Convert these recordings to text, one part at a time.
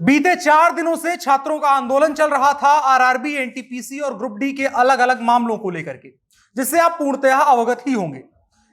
बीते 4 दिनों से छात्रों का आंदोलन चल रहा था आरआरबी, एनटीपीसी और ग्रुप डी के अलग अलग मामलों को लेकर के, जिससे आप पूर्णतः अवगत ही होंगे।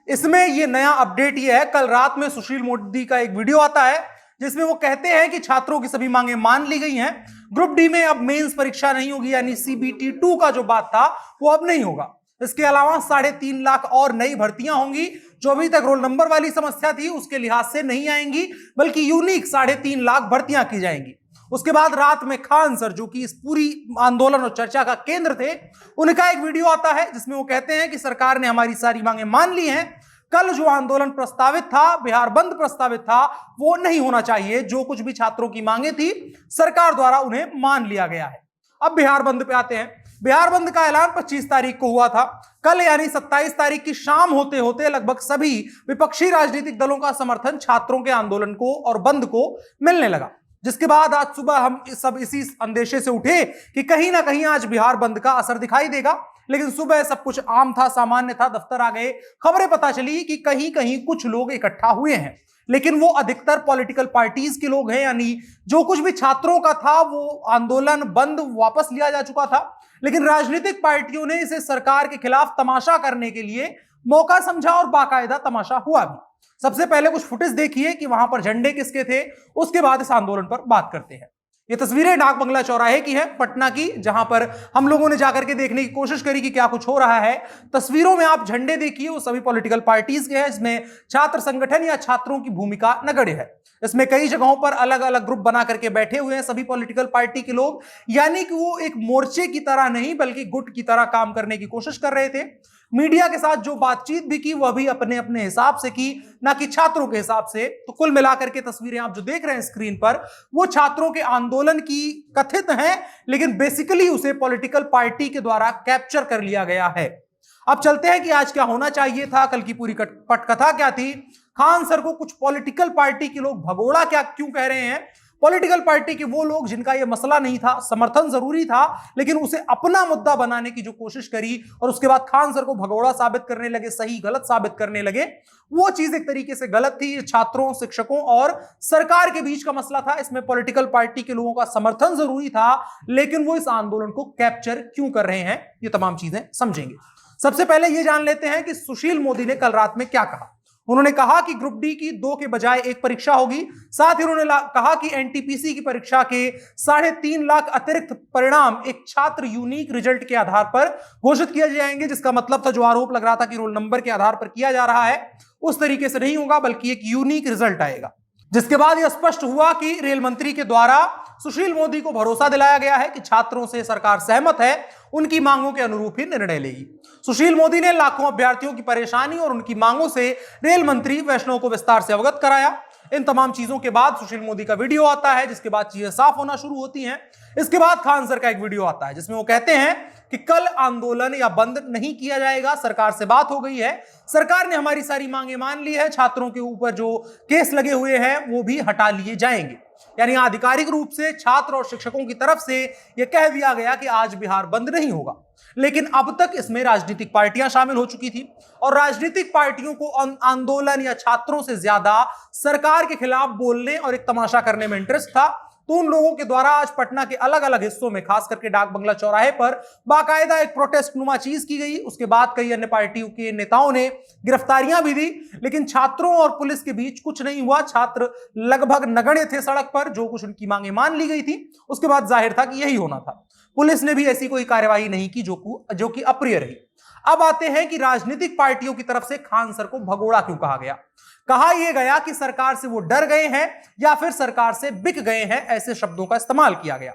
इसमें यह नया अपडेट यह है, कल रात में सुशील मोदी का एक वीडियो आता है जिसमें वो कहते हैं कि छात्रों की सभी मांगे मान ली गई हैं। ग्रुप डी में अब मेंस परीक्षा नहीं होगी, यानी सीबीटी 2 का जो बात था वो अब नहीं होगा। इसके अलावा 3.5 लाख और नई भर्तियां होंगी जो अभी तक रोल नंबर वाली समस्या थी उसके लिहाज से नहीं आएंगी, बल्कि यूनिक 3.5 लाख भर्तियां की जाएंगी। उसके बाद रात में खान सर, जो कि इस पूरी आंदोलन और चर्चा का केंद्र थे, उनका एक वीडियो आता है जिसमें वो कहते हैं कि सरकार ने हमारी सारी मांगे मान ली हैं। कल जो आंदोलन प्रस्तावित था, बिहार बंद प्रस्तावित था, वो नहीं होना चाहिए। जो कुछ भी छात्रों की मांगे थी सरकार द्वारा उन्हें मान लिया गया है। अब बिहार बंद पे आते हैं। बिहार बंद का ऐलान 25 तारीख को हुआ था। कल यानी 27 तारीख की शाम होते होते लगभग सभी विपक्षी राजनीतिक दलों का समर्थन छात्रों के आंदोलन को और बंद को मिलने लगा, जिसके बाद आज सुबह हम सब इसी अंदेशे से उठे कि कहीं ना कहीं आज बिहार बंद का असर दिखाई देगा। लेकिन सुबह सब कुछ आम था, सामान्य था, दफ्तर आ गए, खबरें पता चली कि कहीं कहीं कुछ लोग इकट्ठा हुए हैं, लेकिन वो अधिकतर पॉलिटिकल पार्टीज के लोग हैं। यानी जो कुछ भी छात्रों का था वो आंदोलन बंद वापस लिया जा चुका था, लेकिन राजनीतिक पार्टियों ने इसे सरकार के खिलाफ तमाशा करने के लिए मौका समझा और बाकायदा तमाशा हुआ भी। सबसे पहले कुछ फुटेज देखिए कि वहां पर झंडे किसके थे, उसके बाद इस आंदोलन पर बात करते हैं। ये तस्वीरें डाक बंगला चौराहे की है, पटना की, जहां पर हम लोगों ने जाकर के देखने की कोशिश करी कि क्या कुछ हो रहा है। तस्वीरों में आप झंडे देखिए, वो सभी पॉलिटिकल पार्टीज के हैं। इसमें छात्र संगठन या छात्रों की भूमिका नगण्य है। इसमें कई जगहों पर अलग अलग ग्रुप बना करके बैठे हुए हैं सभी पॉलिटिकल पार्टी के लोग, यानी कि वो एक मोर्चे की तरह नहीं बल्कि गुट की तरह काम करने की कोशिश कर रहे थे। मीडिया के साथ जो बातचीत भी की वह भी अपने अपने हिसाब से की, ना कि छात्रों के हिसाब से। तो कुल मिलाकर के तस्वीरें आप जो देख रहे हैं स्क्रीन पर, वो छात्रों के आंदोलन की कथित हैं, लेकिन बेसिकली उसे पॉलिटिकल पार्टी के द्वारा कैप्चर कर लिया गया है। अब चलते हैं कि आज क्या होना चाहिए था, कल की पूरी पटकथा क्या थी। खान सर को कुछ पॉलिटिकल पार्टी के लोग भगोड़ा क्या क्यों कह रहे हैं। पॉलिटिकल पार्टी के वो लोग जिनका ये मसला नहीं था, समर्थन जरूरी था, लेकिन उसे अपना मुद्दा बनाने की जो कोशिश करी और उसके बाद खान सर को भगोड़ा साबित करने लगे, सही गलत साबित करने लगे, वो चीज एक तरीके से गलत थी। छात्रों, शिक्षकों और सरकार के बीच का मसला था। इसमें पॉलिटिकल पार्टी के लोगों का समर्थन जरूरी था, लेकिन वो इस आंदोलन को कैप्चर क्यों कर रहे हैं, ये तमाम चीजें समझेंगे। सबसे पहले ये जान लेते हैं कि सुशील मोदी ने कल रात में क्या कहा। उन्होंने कहा कि ग्रुप डी की 2 के बजाय 1 परीक्षा होगी। साथ ही उन्होंने कहा कि एनटीपीसी की परीक्षा के 3.5 लाख अतिरिक्त परिणाम एक छात्र यूनिक रिजल्ट के आधार पर घोषित किए जाएंगे, जिसका मतलब था, जो आरोप लग रहा था कि रोल नंबर के आधार पर किया जा रहा है, उस तरीके से नहीं होगा, बल्कि एक यूनिक रिजल्ट आएगा। जिसके बाद यह स्पष्ट हुआ कि रेल मंत्री के द्वारा सुशील मोदी को भरोसा दिलाया गया है कि छात्रों से सरकार सहमत है, उनकी मांगों के अनुरूप ही निर्णय लेगी। सुशील मोदी ने लाखों अभ्यर्थियों की परेशानी और उनकी मांगों से रेल मंत्री वैष्णव को विस्तार से अवगत कराया। इन तमाम चीजों के बाद सुशील मोदी का वीडियो आता है, जिसके बाद चीजें साफ होना शुरू होती हैं। इसके बाद खान सर का एक वीडियो आता है जिसमें वो कहते हैं कि कल आंदोलन या बंद नहीं किया जाएगा, सरकार से बात हो गई है, सरकार ने हमारी सारी मांगे मान ली है, छात्रों के ऊपर जो केस लगे हुए हैं वो भी हटा लिए जाएंगे। यानी आधिकारिक रूप से छात्र और शिक्षकों की तरफ से यह कह दिया गया कि आज बिहार बंद नहीं होगा। लेकिन अब तक इसमें राजनीतिक पार्टियां शामिल हो चुकी थी और राजनीतिक पार्टियों को आंदोलन या छात्रों से ज्यादा सरकार के खिलाफ बोलने और एक तमाशा करने में इंटरेस्ट था। तो उन लोगों के द्वारा आज पटना के अलग अलग हिस्सों में, खास करके डाक बंगला चौराहे पर, बाकायदा एक प्रोटेस्ट नुमा चीज की गई। उसके बाद कई अन्य पार्टियों के नेताओं ने गिरफ्तारियां भी दी, लेकिन छात्रों और पुलिस के बीच कुछ नहीं हुआ। छात्र लगभग नगण्य थे सड़क पर, जो कुछ उनकी मांगे मान ली गई थी। उसके बाद जाहिर था कि यही होना था। पुलिस ने भी ऐसी कोई कार्यवाही नहीं की जो कि अप्रिय रही। अब आते हैं कि राजनीतिक पार्टियों की तरफ से खान सर को भगोड़ा क्यों कहा गया। कहा यह गया कि सरकार से वो डर गए हैं या फिर सरकार से बिक गए हैं, ऐसे शब्दों का इस्तेमाल किया गया।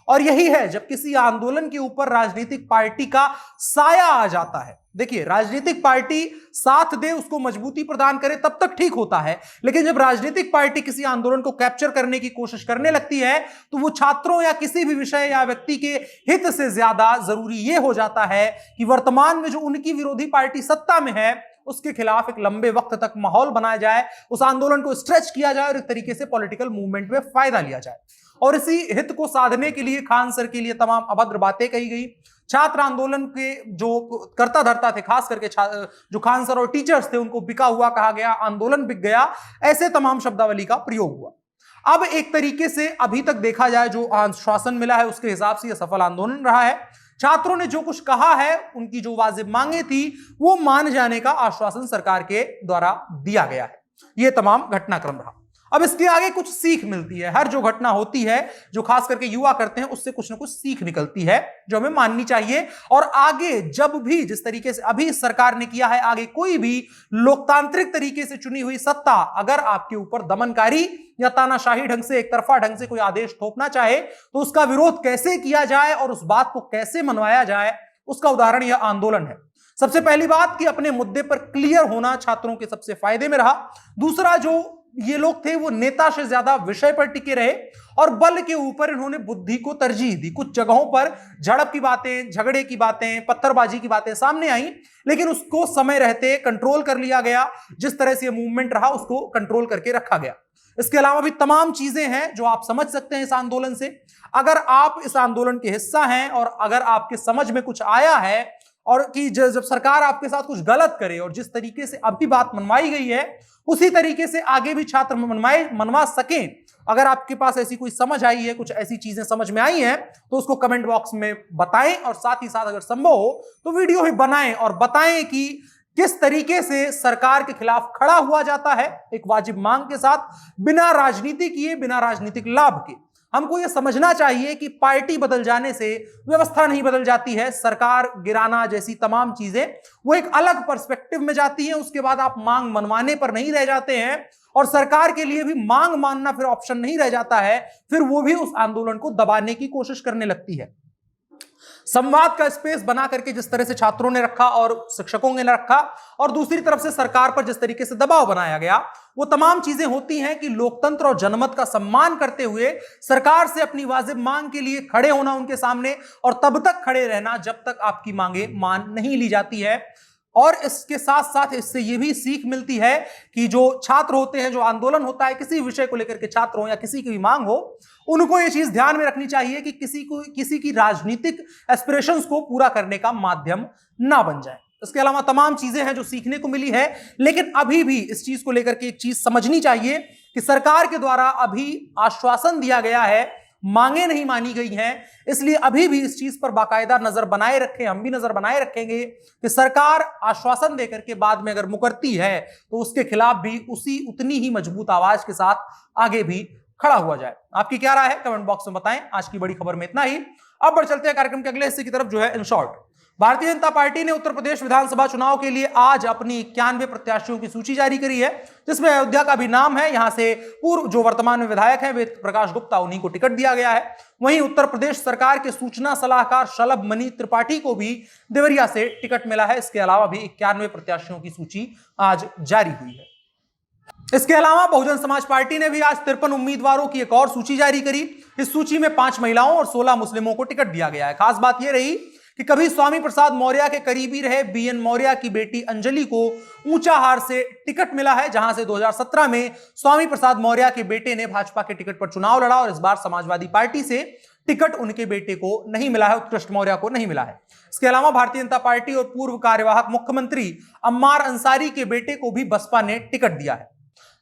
और यही है, जब किसी आंदोलन के ऊपर राजनीतिक पार्टी का साया आ जाता है, देखिए, राजनीतिक पार्टी साथ दे, उसको मजबूती प्रदान करे, तब तक ठीक होता है। लेकिन जब राजनीतिक पार्टी किसी आंदोलन को कैप्चर करने की कोशिश करने लगती है, तो वो छात्रों या किसी भी विषय या व्यक्ति के हित से ज्यादा जरूरी यह हो जाता है कि वर्तमान में जो उनकी विरोधी पार्टी सत्ता में है उसके खिलाफ एक लंबे वक्त तक माहौल बनाया जाए, उस आंदोलन को स्ट्रेच किया जाए और एक तरीके से पॉलिटिकल मूवमेंट में फायदा लिया जाए। और इसी हित को साधने के लिए खान सर के लिए तमाम अभद्र बातें कही गई। छात्र आंदोलन के जो कर्ता धर्ता थे, खास करके जो खान सर और टीचर्स थे, उनको बिका हुआ कहा गया, आंदोलन बिक गया, ऐसे तमाम शब्दावली का प्रयोग हुआ। अब एक तरीके से अभी तक देखा जाए जो आश्वासन मिला है उसके हिसाब से यह सफल आंदोलन रहा है। छात्रों ने जो कुछ कहा है, उनकी जो वाजिब मांगे थी, वो मान जाने का आश्वासन सरकार के द्वारा दिया गया है। यह तमाम घटनाक्रम रहा। अब इसके आगे कुछ सीख मिलती है। हर जो घटना होती है जो खास करके युवा करते हैं, उससे कुछ ना कुछ सीख निकलती है जो हमें माननी चाहिए। और आगे जब भी जिस तरीके से अभी सरकार ने किया है, आगे कोई भी लोकतांत्रिक तरीके से चुनी हुई सत्ता अगर आपके ऊपर दमनकारी या तानाशाही ढंग से, एक तरफा ढंग से कोई आदेश थोपना चाहे तो उसका विरोध कैसे किया जाए और उस बात को कैसे मनवाया जाए, उसका उदाहरण यह आंदोलन है। सबसे पहली बात कि अपने मुद्दे पर क्लियर होना छात्रों के सबसे फायदे में रहा। दूसरा, जो ये लोग थे वो नेता से ज्यादा विषय पर टिके रहे और बल के ऊपर इन्होंने बुद्धि को तरजीह दी। कुछ जगहों पर झड़प की बातें, झगड़े की बातें, पत्थरबाजी की बातें सामने आई, लेकिन उसको समय रहते कंट्रोल कर लिया गया। जिस तरह से मूवमेंट रहा उसको कंट्रोल करके रखा गया। इसके अलावा भी तमाम चीजें हैं जो आप समझ सकते हैं इस आंदोलन से। अगर आप इस आंदोलन के हिस्सा हैं और अगर आपके समझ में कुछ आया है और कि जब सरकार आपके साथ कुछ गलत करे और जिस तरीके से अभी बात मनवाई गई है उसी तरीके से आगे भी छात्र मनवा सकें, अगर आपके पास ऐसी कोई समझ आई है, कुछ ऐसी चीजें समझ में आई हैं, तो उसको कमेंट बॉक्स में बताएं और साथ ही साथ अगर संभव हो तो वीडियो ही बनाएं और बताएं कि किस तरीके से सरकार के खिलाफ खड़ा हुआ जाता है एक वाजिब मांग के साथ, बिना राजनीति किए, बिना राजनीतिक लाभ के। हमको यह समझना चाहिए कि पार्टी बदल जाने से व्यवस्था नहीं बदल जाती है। सरकार गिराना जैसी तमाम चीजें वो एक अलग पर्सपेक्टिव में जाती हैं। उसके बाद आप मांग मनवाने पर नहीं रह जाते हैं और सरकार के लिए भी मांग मानना फिर ऑप्शन नहीं रह जाता है, फिर वो भी उस आंदोलन को दबाने की कोशिश करने लगती है। संवाद का स्पेस बना करके जिस तरह से छात्रों ने रखा और शिक्षकों ने रखा और दूसरी तरफ से सरकार पर जिस तरीके से दबाव बनाया गया, वो तमाम चीजें होती हैं कि लोकतंत्र और जनमत का सम्मान करते हुए सरकार से अपनी वाजिब मांग के लिए खड़े होना उनके सामने और तब तक खड़े रहना जब तक आपकी मांगे मान नहीं ली जाती है। और इसके साथ साथ इससे यह भी सीख मिलती है कि जो छात्र होते हैं, जो आंदोलन होता है किसी विषय को लेकर के, छात्र हो या किसी की भी मांग हो, उनको यह चीज ध्यान में रखनी चाहिए कि किसी की राजनीतिक एस्पिरेशंस को पूरा करने का माध्यम ना बन जाए। इसके अलावा तमाम चीजें हैं जो सीखने को मिली है, लेकिन अभी भी इस चीज को लेकर के एक चीज समझनी चाहिए कि सरकार के द्वारा अभी आश्वासन दिया गया है, मांगे नहीं मानी गई हैं, इसलिए अभी भी इस चीज पर बाकायदा नजर बनाए रखें। हम भी नजर बनाए रखेंगे कि सरकार आश्वासन देकर के बाद में अगर मुकरती है तो उसके खिलाफ भी उतनी ही मजबूत आवाज के साथ आगे भी खड़ा हुआ जाए। आपकी क्या राय है कमेंट बॉक्स में बताएं। आज की बड़ी खबर में इतना ही। अब बढ़ चलते हैं कार्यक्रम के अगले हिस्से की तरफ, जो है in short. Bharatiya Janata party ने उत्तर प्रदेश विधानसभा चुनाव के लिए आज अपनी 91 प्रत्याशियों की सूची जारी करी है, जिसमें अयोध्या का भी नाम है। यहां से पूर्व जो वर्तमान में विधायक हैं वेद प्रकाश गुप्ता, उन्हीं को टिकट दिया गया है। वहीं उत्तर प्रदेश सरकार के सूचना सलाहकार शलभ मणि त्रिपाठी को भी देवरिया से टिकट मिला है। इसके अलावा भी 91 प्रत्याशियों की सूची आज जारी हुई है। इसके अलावा बहुजन समाज पार्टी ने भी आज 53 उम्मीदवारों की एक और सूची जारी करी। इस सूची में 5 महिलाओं और 16 मुस्लिमों को टिकट दिया गया है। खास बात यह रही कि कभी स्वामी प्रसाद मौर्य के करीबी रहे बीएन मौर्य की बेटी अंजलि को ऊंचाहार से टिकट मिला है, जहां से 2017 में स्वामी प्रसाद मौर्य के बेटे ने भाजपा के टिकट पर चुनाव लड़ा और इस बार समाजवादी पार्टी से टिकट उनके बेटे को नहीं मिला है, उत्कृष्ट मौर्य को नहीं मिला है। इसके अलावा भारतीय जनता पार्टी और पूर्व कार्यवाहक मुख्यमंत्री अम्मार अंसारी के बेटे को भी बसपा ने टिकट दिया है।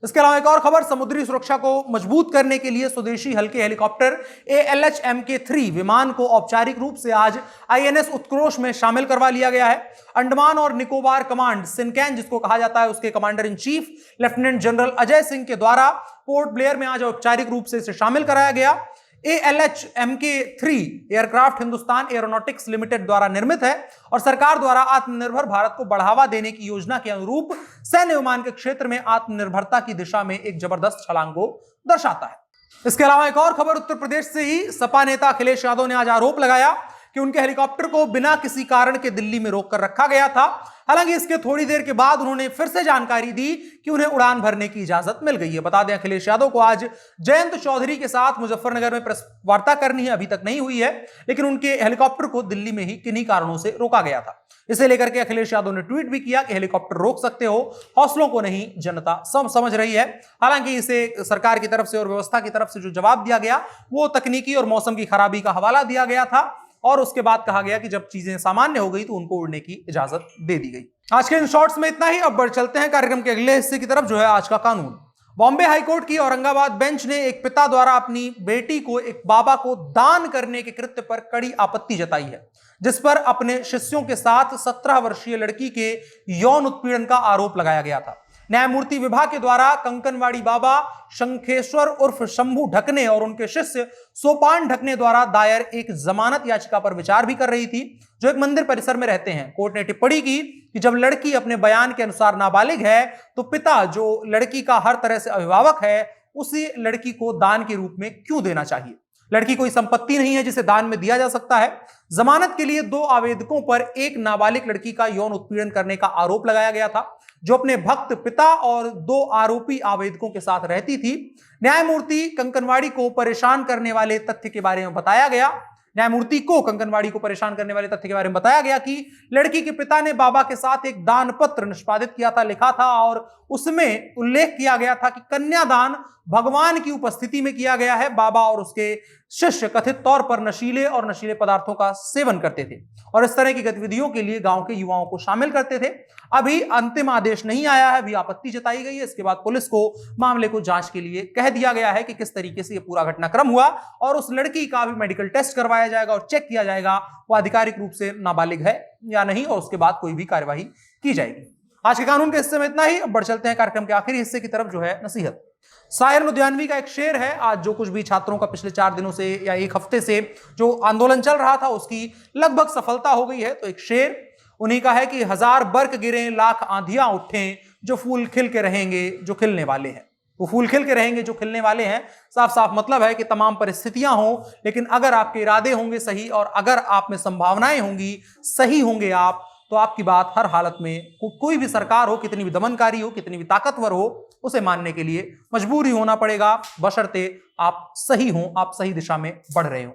इसके अलावा एक और खबर, समुद्री सुरक्षा को मजबूत करने के लिए स्वदेशी हल्के हेलीकॉप्टर ALH MK3 विमान को औपचारिक रूप से आज INS उत्कर्ष में शामिल करवा लिया गया है। अंडमान और निकोबार कमांड सिनकैन जिसको कहा जाता है, उसके commander in chief lieutenant general Ajay Singh के द्वारा पोर्ट ब्लेयर में आज औपचारिक रूप से इसे शामिल कराया गया। ALH MK3 aircraft Hindustan aeronautics limited द्वारा निर्मित है और सरकार द्वारा आत्मनिर्भर भारत को बढ़ावा देने की योजना के अनुरूप सैन्य विमान के क्षेत्र में आत्मनिर्भरता की दिशा में एक जबरदस्त छलांग को दर्शाता है। इसके अलावा एक और खबर, उत्तर प्रदेश से ही सपा नेता अखिलेश यादव ने आज आरोप लगाया कि उनके हेलीकॉप्टर को बिना किसी कारण के दिल्ली में रोककर रखा गया था। हालांकि इसके थोड़ी देर के बाद उन्होंने फिर से जानकारी दी कि उन्हें उड़ान भरने की इजाजत मिल गई है। बता दें अखिलेश यादव को आज जयंत चौधरी के साथ मुजफ्फरनगर में प्रेस वार्ता करनी है, अभी तक नहीं हुई है, लेकिन उनके हेलीकॉप्टर को दिल्ली में ही किन्हीं कारणों से रोका गया था। इसे लेकर के अखिलेश यादव ने ट्वीट भी किया कि हेलीकॉप्टर रोक सकते हो, हौसलों को नहीं जनता समझ रही है। हालांकि इसे सरकार की तरफ से और व्यवस्था की तरफ से जो जवाब दिया गया वो तकनीकी और मौसम की खराबी का हवाला दिया गया था और उसके बाद कहा गया कि जब चीजें सामान्य हो गई तो उनको उड़ने की इजाजत दे दी गई। आज के इन शॉर्ट्स में इतना ही। अब बढ़ चलते हैं कार्यक्रम के अगले हिस्से की तरफ, जो है आज का कानून। बॉम्बे हाईकोर्ट की औरंगाबाद बेंच ने एक पिता द्वारा अपनी बेटी को एक बाबा को दान करने के कृत्य पर कड़ी आपत्ति जताई है, जिस पर अपने शिष्यों के साथ 17 वर्षीय लड़की के यौन उत्पीड़न का आरोप लगाया गया था। न्यायमूर्ति विभा के द्वारा कंकनवाड़ी बाबा शंखेश्वर उर्फ शंभू ढकने और उनके शिष्य सोपान ढकने द्वारा दायर एक जमानत याचिका पर विचार भी कर रही थी, जो एक मंदिर परिसर में रहते हैं। कोर्ट ने टिप्पणी की कि जब लड़की अपने बयान के अनुसार नाबालिग है तो पिता, जो लड़की का हर तरह से अभिभावक है, उसी लड़की को दान के रूप में क्यों देना चाहिए। लड़की कोई संपत्ति नहीं है जिसे दान में दिया जा सकता है। जमानत के लिए 2 आवेदकों पर एक नाबालिग लड़की का यौन उत्पीड़न करने का आरोप लगाया गया था, जो अपने भक्त पिता और 2 आरोपी आवेदकों के साथ रहती थी। न्यायमूर्ति कंकनवाड़ी को परेशान करने वाले तथ्य के बारे में बताया गया न्यायमूर्ति को कंकनवाड़ी को परेशान करने वाले तथ्य के बारे में बताया गया कि लड़की के पिता ने बाबा के साथ एक दान पत्र निष्पादित किया था, लिखा था, और उसमें उल्लेख किया गया था कि कन्यादान भगवान की उपस्थिति में किया गया है। बाबा और उसके शिष्य कथित तौर पर नशीले पदार्थों का सेवन करते थे और इस तरह की गतिविधियों के लिए गांव के युवाओं को शामिल करते थे। अभी अंतिम आदेश नहीं आया है, अभी आपत्ति जताई गई है। इसके बाद पुलिस को मामले को जांच के लिए कह दिया गया है कि किस तरीके से यह पूरा घटनाक्रम हुआ, और उस लड़की का भी मेडिकल टेस्ट करवाया जाएगा और चेक किया जाएगा वो आधिकारिक रूप से नाबालिग है या नहीं, और उसके बाद कोई भी कार्यवाही की जाएगी। आज के कानून के हिस्से में इतना ही। अब बढ़ चलते हैं कार्यक्रम के आखिरी हिस्से की तरफ, जो है नसीहत। साहिर लुधियानवी का एक शेर है। आज जो कुछ भी छात्रों का पिछले 4 दिनों से या 1 हफ्ते से जो आंदोलन चल रहा था, उसकी लगभग सफलता हो गई है। तो एक शेर उन्हीं का है कि 1000 बर्क गिरे, लाख आंधियां उठें, जो फूल खिल के रहेंगे जो खिलने वाले हैं। वो फूल खिल के रहेंगे जो खिलने वाले हैं, साफ साफ मतलब है कि तमाम परिस्थितियां हों, लेकिन अगर आपके इरादे होंगे सही और अगर आप में संभावनाएं होंगी, सही होंगे आप, तो आपकी बात हर हालत में कोई भी सरकार हो, कितनी भी दमनकारी हो, कितनी भी ताकतवर हो, उसे मानने के लिए मजबूर ही होना पड़ेगा, बशर्ते आप सही हों, आप सही दिशा में बढ़ रहे हो।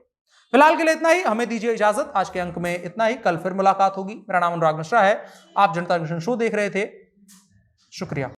फिलहाल के लिए इतना ही, हमें दीजिए इजाजत। आज के अंक में इतना ही, कल फिर मुलाकात होगी। मेरा नाम अनुराग मिश्रा है, आप जनता जंक्शन शो देख रहे थे। शुक्रिया।